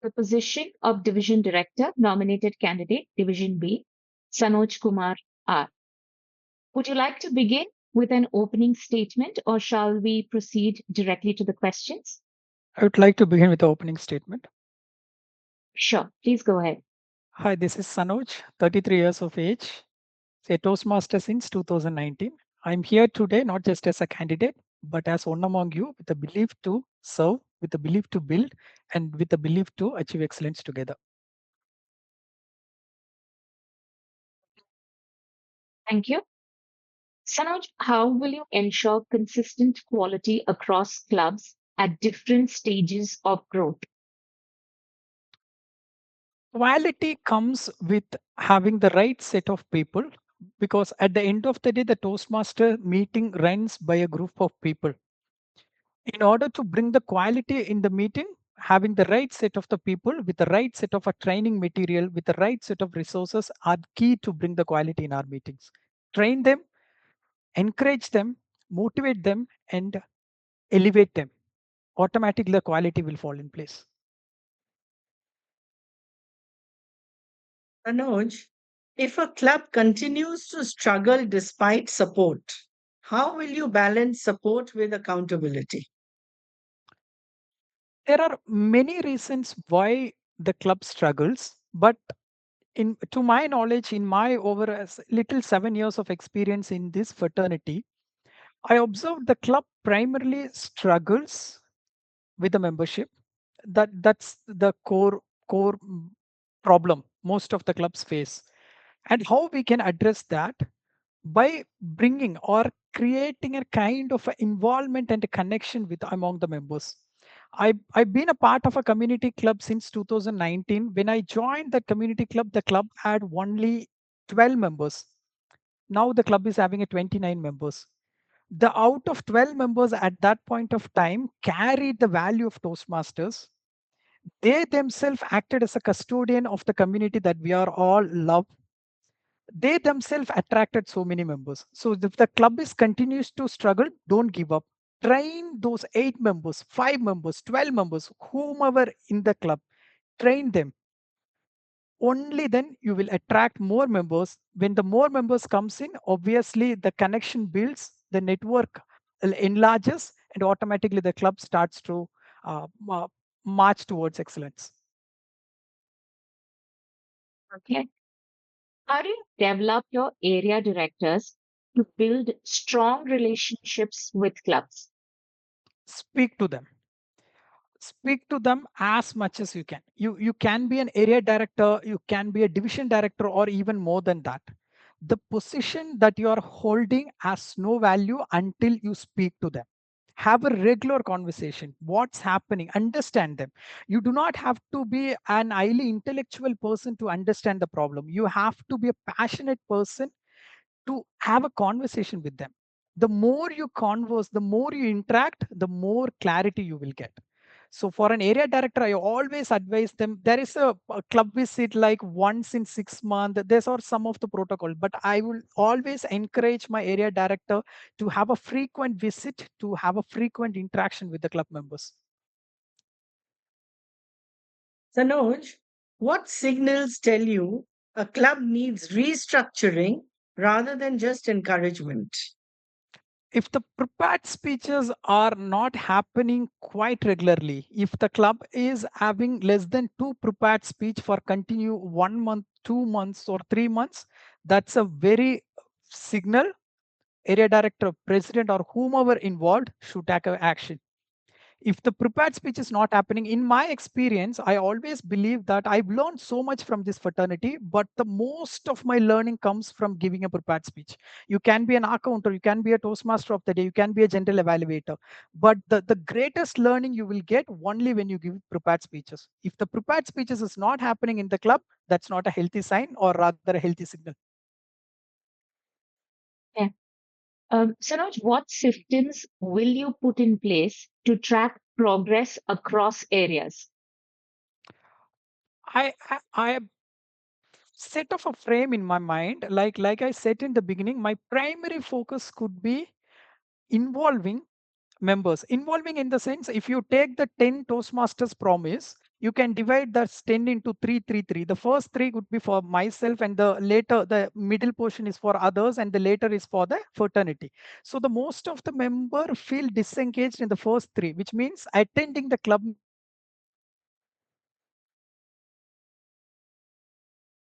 the position of Division Director, nominated candidate, Division B, Sanoj Kumar R. Would you like to begin with an opening statement or shall we proceed directly to the questions? I would like to begin with the opening statement. Sure, please go ahead. Hi, this is Sanoj, 33 years of age, a Toastmaster since 2019. I'm here today not just as a candidate, but as one among you with a belief to serve, with a belief to build, and with a belief to achieve excellence together. Thank you. Sanoj, how will you ensure consistent quality across clubs at different stages of growth? Quality comes with having the right set of people because at the end of the day, the Toastmaster meeting runs by a group of people. In order to bring the quality in the meeting, having the right set of the people with the right set of a training material with the right set of resources are key to bring the quality in our meetings. Train them, encourage them, motivate them, and elevate them. Automatically the quality will fall in place. Sanoj, if a club continues to struggle despite support, how will you balance support with accountability? There are many reasons why the club struggles, but in to my knowledge, in my over a little 7 years of experience in this fraternity, I observed the club primarily struggles with the membership. That's the core problem most of the clubs face. And how we can address that by bringing or creating a kind of a involvement and a connection with among the members. I've been a part of a community club since 2019. When I joined the community club, the club had only 12 members. Now the club is having a 29 members. The out of 12 members at that point of time carried the value of Toastmasters. They themselves acted as a custodian of the community that we are all love. They themselves attracted so many members. So if the club is continues to struggle, don't give up. Train those 8 members, 5 members, 12 members, whomever in the club, train them. Only then you will attract more members. When the more members comes in, obviously the connection builds, the network enlarges, and automatically the club starts to march towards excellence. Okay. How do you develop your area directors to build strong relationships with clubs? Speak to them. Speak to them as much as you can. You can be an area director, you can be a division director, or even more than that. The position that you are holding has no value until you speak to them. Have a regular conversation. What's happening? Understand them. You do not have to be an highly intellectual person to understand the problem. You have to be a passionate person to have a conversation with them. The more you converse, the more you interact, the more clarity you will get. So for an area director, I always advise them. There is a club visit like once in 6 months. These are some of the protocol, but I will always encourage my area director to have a frequent visit, to have a frequent interaction with the club members. Sanoj, what signals tell you a club needs restructuring rather than just encouragement? If the prepared speeches are not happening quite regularly, if the club is having less than two prepared speech for continue 1 month, 2 months, or 3 months, that's a very signal. Area director, president, or whomever involved should take a action. If the prepared speech is not happening, in my experience, I always believe that I've learned so much from this fraternity, but the most of my learning comes from giving a prepared speech. You can be an accountant, you can be a Toastmaster of the day, you can be a general evaluator, but the greatest learning you will get only when you give prepared speeches. If the prepared speeches is not happening in the club, that's not a healthy sign, or rather a healthy signal. Yeah. Sanoj, what systems will you put in place to track progress across areas? I set of a frame in my mind, like I said in the beginning, my primary focus could be involving members. Involving in the sense, if you take the 10 Toastmasters promise, you can divide that 10 into 3 3 3. The first three would be for myself, and the middle portion is for others, and the later is for the fraternity. So the most of the member feel disengaged in the first three, which means attending the club